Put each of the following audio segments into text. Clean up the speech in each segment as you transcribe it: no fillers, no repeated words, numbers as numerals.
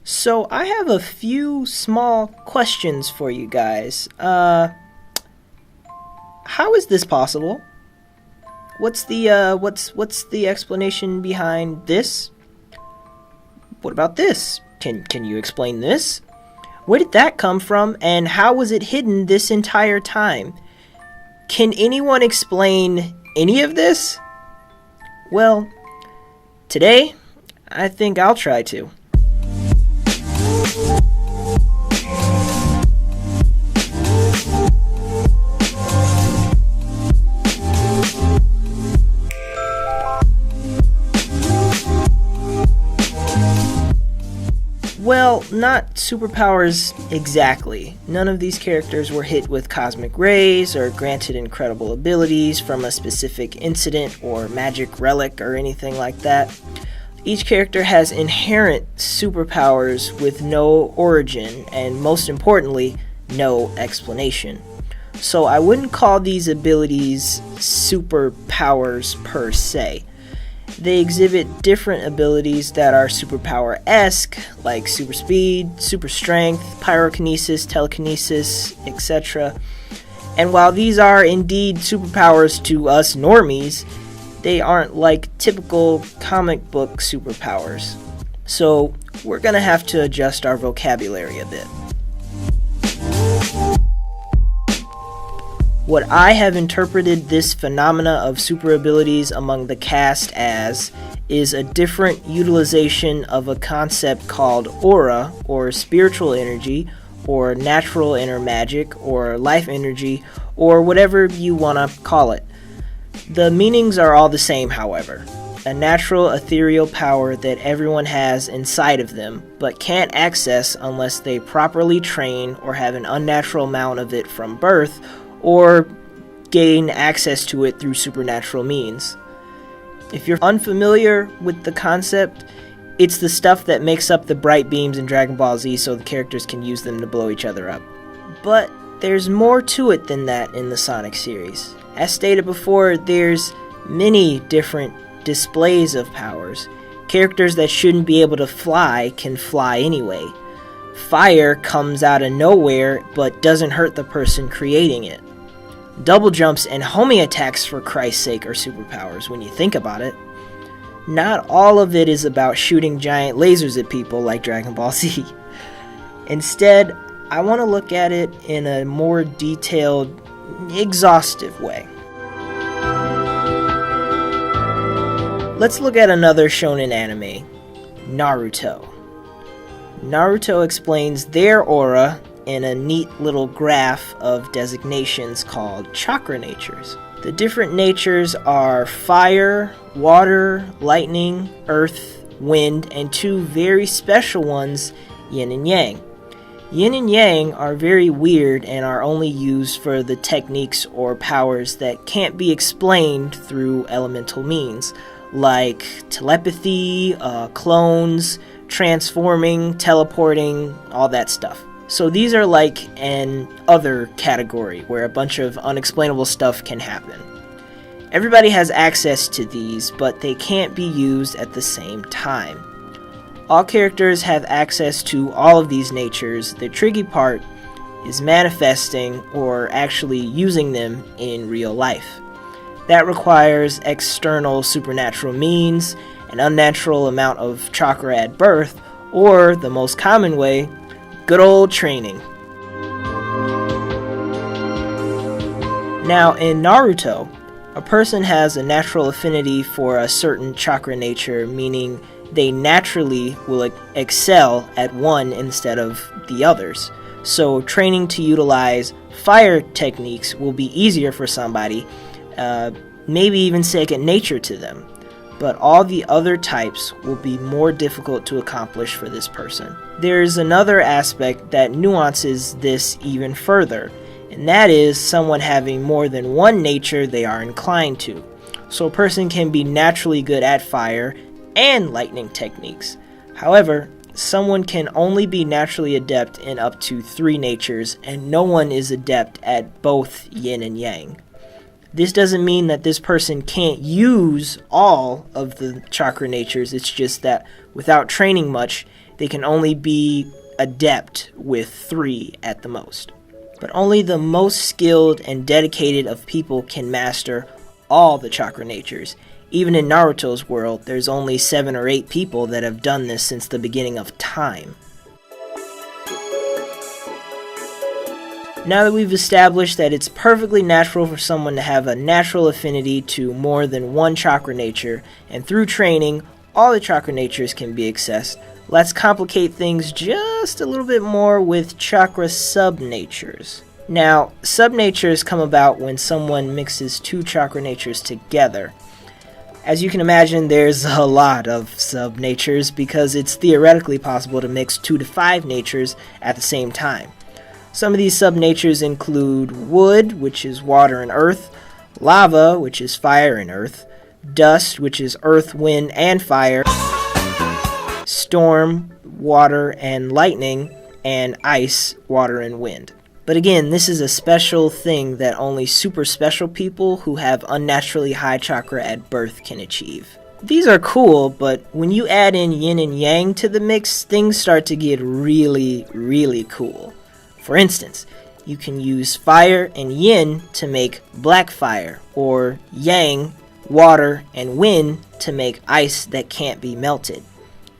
So I have a few small questions for you guys. How is this possible? What's the explanation behind this? What about this? Can you explain this? Where did that come from, and how was it hidden this entire time? Can anyone explain any of this? Well, today, I think I'll try to. Well, not superpowers exactly. None of these characters were hit with cosmic rays or granted incredible abilities from a specific incident or magic relic or anything like that. Each character has inherent superpowers with no origin and, most importantly, no explanation. So I wouldn't call these abilities superpowers per se. They exhibit different abilities that are superpower-esque, like super speed, super strength, pyrokinesis, telekinesis, etc. And while these are indeed superpowers to us normies, they aren't like typical comic book superpowers. So we're gonna have to adjust our vocabulary a bit. What I have interpreted this phenomena of super abilities among the cast as is a different utilization of a concept called aura, or spiritual energy, or natural inner magic, or life energy, or whatever you want to call it. The meanings are all the same, however. A natural ethereal power that everyone has inside of them, but can't access unless they properly train or have an unnatural amount of it from birth, or gain access to it through supernatural means. If you're unfamiliar with the concept, it's the stuff that makes up the bright beams in Dragon Ball Z so the characters can use them to blow each other up. But there's more to it than that in the Sonic series. As stated before, there's many different displays of powers. Characters that shouldn't be able to fly can fly anyway. Fire comes out of nowhere but doesn't hurt the person creating it. Double jumps and homing attacks, for Christ's sake, are superpowers when you think about it. Not all of it is about shooting giant lasers at people like Dragon Ball Z. Instead, I want to look at it in a more detailed, exhaustive way. Let's look at another shonen anime, Naruto. Naruto explains their aura in a neat little graph of designations called chakra natures. The different natures are fire, water, lightning, earth, wind, and two very special ones, yin and yang. Yin and yang are very weird and are only used for the techniques or powers that can't be explained through elemental means, like telepathy, clones, transforming, teleporting, all that stuff. So these are like an other category where a bunch of unexplainable stuff can happen. Everybody has access to these, but they can't be used at the same time. All characters have access to all of these natures. The tricky part is manifesting or actually using them in real life. That requires external supernatural means, an unnatural amount of chakra at birth, or the most common way, good old training. Now, in Naruto, a person has a natural affinity for a certain chakra nature, meaning they naturally will excel at one instead of the others. So training to utilize fire techniques will be easier for somebody, maybe even second nature to them. But all the other types will be more difficult to accomplish for this person. There's another aspect that nuances this even further, and that is someone having more than one nature they are inclined to. So a person can be naturally good at fire and lightning techniques. However, someone can only be naturally adept in up to 3 natures, and no one is adept at both yin and yang. This doesn't mean that this person can't use all of the chakra natures, it's just that without training much, they can only be adept with 3 at the most. But only the most skilled and dedicated of people can master all the chakra natures. Even in Naruto's world, there's only 7 or 8 people that have done this since the beginning of time. Now that we've established that it's perfectly natural for someone to have a natural affinity to more than one chakra nature, and through training, all the chakra natures can be accessed, let's complicate things just a little bit more with chakra sub-natures. Now, sub-natures come about when someone mixes 2 chakra natures together. As you can imagine, there's a lot of sub-natures because it's theoretically possible to mix 2 to 5 natures at the same time. Some of these sub-natures include wood, which is water and earth, lava, which is fire and earth, dust, which is earth, wind, and fire, storm, water, and lightning, and ice, water, and wind. But again, this is a special thing that only super special people who have unnaturally high chakra at birth can achieve. These are cool, but when you add in yin and yang to the mix, things start to get really, really cool. For instance, you can use fire and yin to make black fire, or yang, water, and wind to make ice that can't be melted.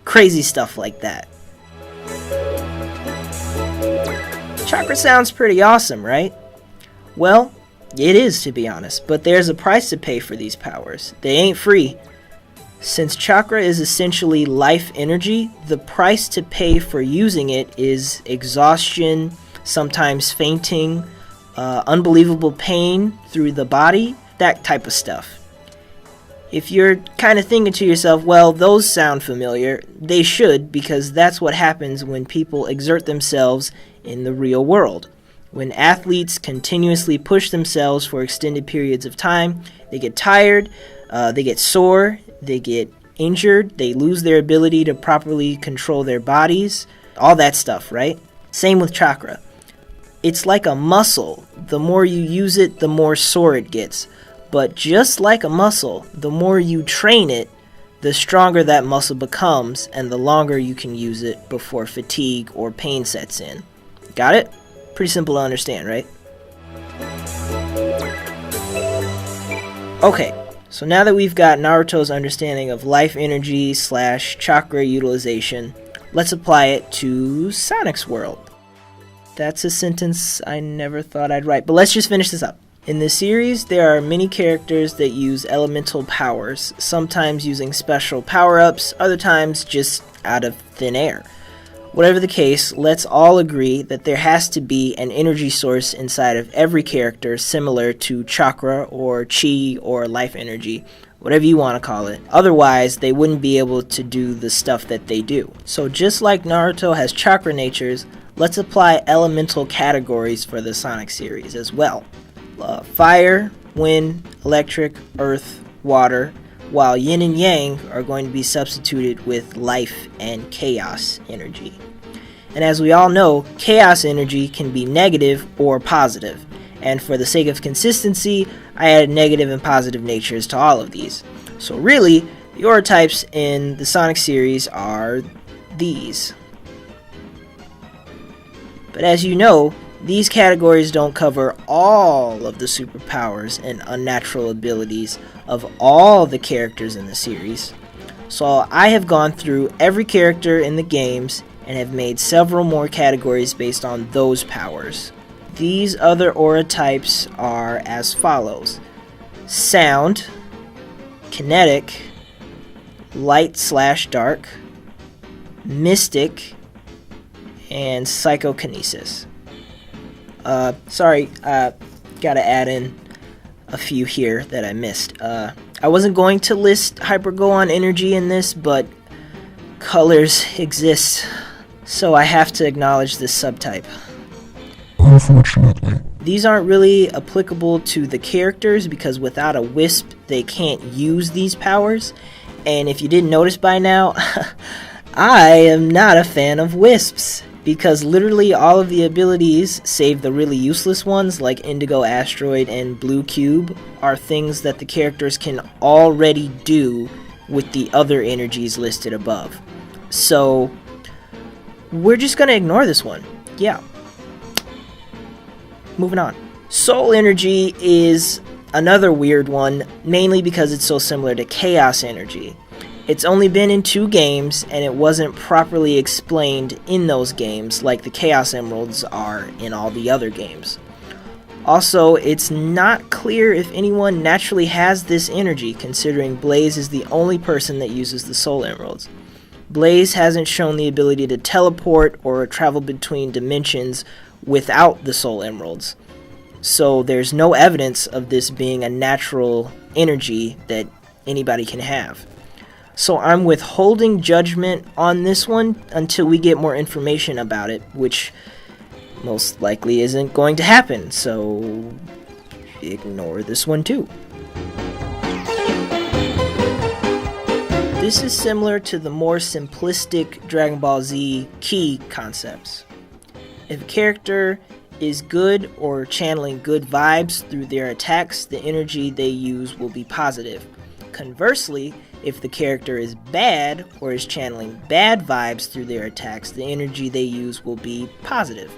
Crazy stuff like that. Chakra sounds pretty awesome, right? Well, it is, to be honest, but there's a price to pay for these powers. They ain't free. Since chakra is essentially life energy, the price to pay for using it is exhaustion, sometimes fainting, unbelievable pain through the body, that type of stuff. If you're kind of thinking to yourself, well, those sound familiar, they should, because that's what happens when people exert themselves in the real world. When athletes continuously push themselves for extended periods of time, they get tired, they get sore, they get injured, they lose their ability to properly control their bodies, all that stuff, right? Same with chakra. It's like a muscle. The more you use it, the more sore it gets. But just like a muscle, the more you train it, the stronger that muscle becomes, and the longer you can use it before fatigue or pain sets in. Got it? Pretty simple to understand, right? Okay, so now that we've got Naruto's understanding of life energy / chakra utilization, let's apply it to Sonic's world. That's a sentence I never thought I'd write, but let's just finish this up. In this series, there are many characters that use elemental powers, sometimes using special power-ups, other times just out of thin air. Whatever the case, let's all agree that there has to be an energy source inside of every character similar to chakra or chi or life energy, whatever you want to call it. Otherwise, they wouldn't be able to do the stuff that they do. So just like Naruto has chakra natures, let's apply elemental categories for the Sonic series as well. Fire, wind, electric, earth, water, while yin and yang are going to be substituted with life and chaos energy. And as we all know, chaos energy can be negative or positive. And for the sake of consistency, I added negative and positive natures to all of these. So really, the aura types in the Sonic series are these. But as you know, these categories don't cover all of the superpowers and unnatural abilities of all the characters in the series. So I have gone through every character in the games and have made several more categories based on those powers. These other aura types are as follows: sound, kinetic, light/dark, mystic, and psychokinesis. Gotta add in a few here that I missed. I wasn't going to list Hypergoon energy in this, but colors exist, so I have to acknowledge this subtype. Unfortunately. These aren't really applicable to the characters because without a wisp, they can't use these powers. And if you didn't notice by now, I am not a fan of wisps. Because literally all of the abilities, save the really useless ones like Indigo Asteroid and Blue Cube, are things that the characters can already do with the other energies listed above. So, we're just gonna ignore this one. Yeah. Moving on. Soul energy is another weird one, mainly because it's so similar to chaos energy. It's only been in 2 games, and it wasn't properly explained in those games like the Chaos Emeralds are in all the other games. Also, it's not clear if anyone naturally has this energy, considering Blaze is the only person that uses the Soul Emeralds. Blaze hasn't shown the ability to teleport or travel between dimensions without the Soul Emeralds. So there's no evidence of this being a natural energy that anybody can have. So I'm withholding judgment on this one until we get more information about it, which most likely isn't going to happen, so ignore this one too. This is similar to the more simplistic Dragon Ball Z ki concepts. If a character is good or channeling good vibes through their attacks, the energy they use will be positive. Conversely, if the character is bad or is channeling bad vibes through their attacks, the energy they use will be positive.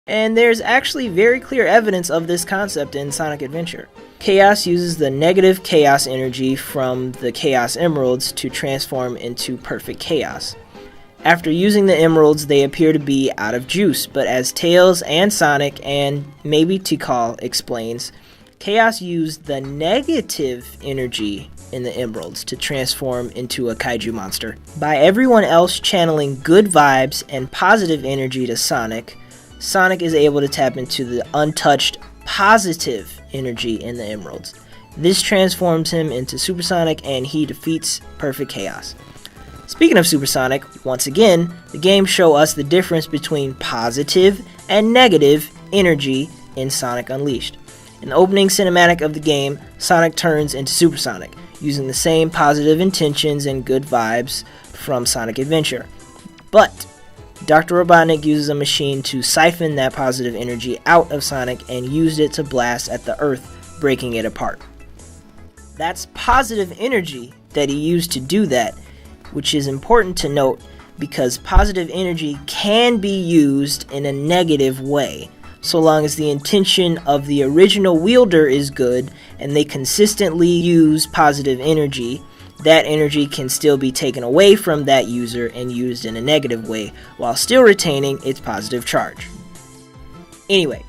And there's actually very clear evidence of this concept in Sonic Adventure. Chaos uses the negative chaos energy from the Chaos Emeralds to transform into perfect chaos. After using the emeralds, they appear to be out of juice, but as Tails and Sonic and maybe Tikal explains, Chaos used the negative energy in the emeralds to transform into a kaiju monster. By everyone else channeling good vibes and positive energy to Sonic, Sonic is able to tap into the untouched positive energy in the emeralds. This transforms him into Supersonic and he defeats Perfect Chaos. Speaking of Supersonic, once again, the games show us the difference between positive and negative energy in Sonic Unleashed. In the opening cinematic of the game, Sonic turns into Supersonic, using the same positive intentions and good vibes from Sonic Adventure. But Dr. Robotnik uses a machine to siphon that positive energy out of Sonic and used it to blast at the Earth, breaking it apart. That's positive energy that he used to do that, which is important to note because positive energy can be used in a negative way. So long as the intention of the original wielder is good and they consistently use positive energy, that energy can still be taken away from that user and used in a negative way while still retaining its positive charge. Anyway,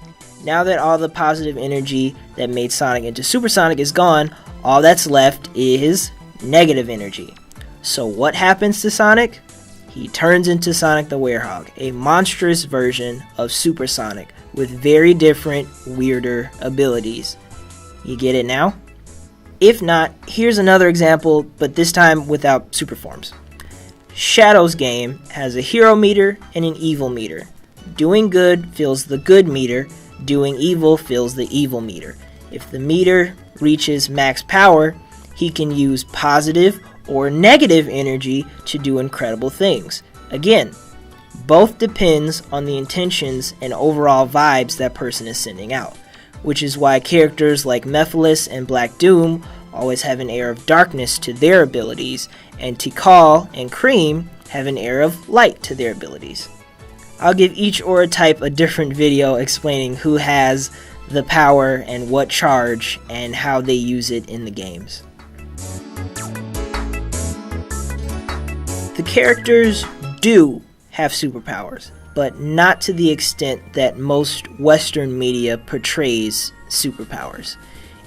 now that all the positive energy that made Sonic into Supersonic is gone, all that's left is negative energy. So what happens to Sonic? He turns into Sonic the Werehog, a monstrous version of Supersonic with very different, weirder abilities. You get it now? If not, here's another example, but this time without super forms. Shadow's game has a hero meter and an evil meter. Doing good fills the good meter, doing evil fills the evil meter. If the meter reaches max power, he can use positive or negative energy to do incredible things. Again, both depends on the intentions and overall vibes that person is sending out, which is why characters like Mephiles and Black Doom always have an air of darkness to their abilities, and Tikal and Cream have an air of light to their abilities. I'll give each aura type a different video explaining who has the power and what charge and how they use it in the games. The characters do have superpowers, but not to the extent that most Western media portrays superpowers.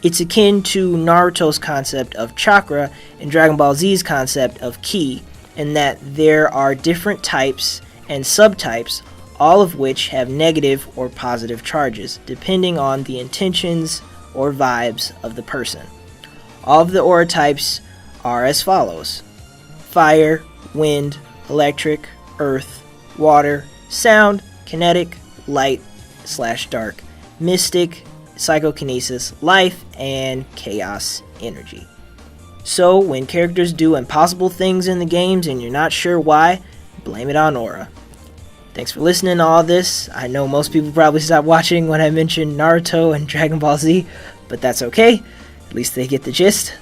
It's akin to Naruto's concept of chakra and Dragon Ball Z's concept of ki, in that there are different types and subtypes, all of which have negative or positive charges, depending on the intentions or vibes of the person. All of the aura types are as follows: fire, wind, electric, earth, water, sound, kinetic, light/dark, mystic, psychokinesis, life, and chaos energy. So when characters do impossible things in the games and you're not sure why, blame it on aura. Thanks for listening to all this. I know most people probably stopped watching when I mentioned Naruto and Dragon Ball Z, but that's okay. At least they get the gist.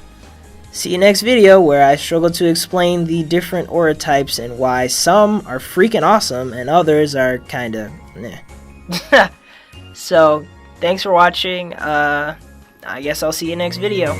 See you next video, where I struggle to explain the different aura types and why some are freaking awesome and others are kinda meh. So, thanks for watching. I guess I'll see you next video.